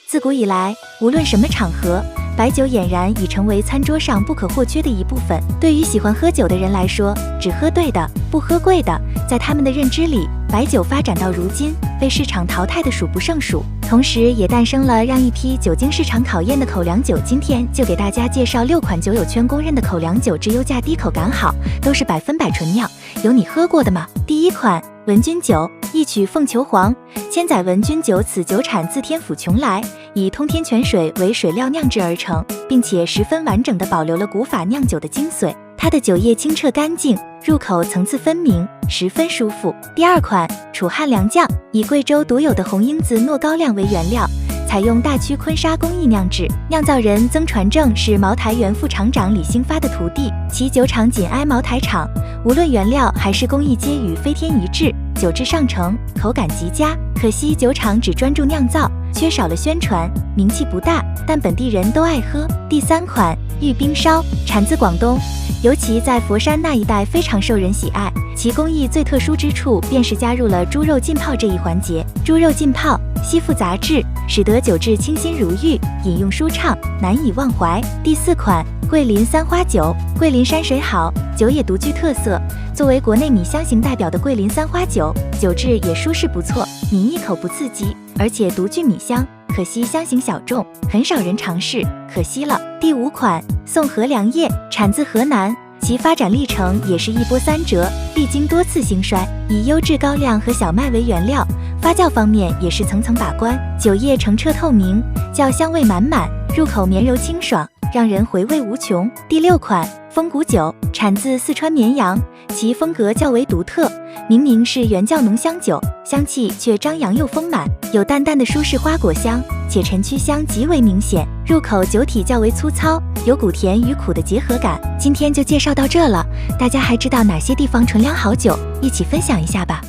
自古以来，无论什么场合，白酒俨然已成为餐桌上不可或缺的一部分。对于喜欢喝酒的人来说，只喝对的，不喝贵的。在他们的认知里，白酒发展到如今，被市场淘汰的数不胜数，同时也诞生了让一批久经市场考验的口粮酒。今天就给大家介绍6款酒友圈公认的口粮酒，质优价低，口感好，都是100%纯酿。有你喝过的吗？第1款文君酒，一曲凤求凰，千载文君酒。此酒产自天府邛崃，以通天泉水为水料酿制而成，并且十分完整地保留了古法酿酒的精髓。它的酒液清澈干净，入口层次分明，十分舒服。第2款楚汉良酱，以贵州独有的红缨子糯高粱为原料，采用大曲坤沙工艺酿制，酿造人曾传正是茅台原副厂长李兴发的徒弟，其酒厂紧挨茅台厂，无论原料还是工艺皆与飞天一致，酒质上乘，口感极佳。可惜酒厂只专注酿造，缺少了宣传，名气不大，但本地人都爱喝。第3款玉冰烧，产自广东，尤其在佛山那一带非常受人喜爱。其工艺最特殊之处便是加入了猪肉浸泡这一环节，猪肉浸泡吸附杂质，使得酒质清新如玉，饮用舒畅，难以忘怀。第4款桂林三花酒，桂林山水好，酒也独具特色。作为国内米香型代表的桂林三花酒，酒质也舒适不错，抿一口不刺激，而且独具米香。可惜香型小众，很少人尝试，可惜了。第5款宋河良叶，产自河南，其发展历程也是一波三折，历经多次兴衰，以优质高粱和小麦为原料，发酵方面也是层层把关，酒液澄澈透明，较香味满满，入口绵柔清爽，让人回味无穷。第6款风骨酒，产自四川绵阳，其风格较为独特，明明是原窖浓香酒，香气却张扬又丰满，有淡淡的舒适花果香，且陈曲香极为明显，入口酒体较为粗糙，有股甜与苦的结合感。今天就介绍到这了，大家还知道哪些地方纯粮好酒？一起分享一下吧。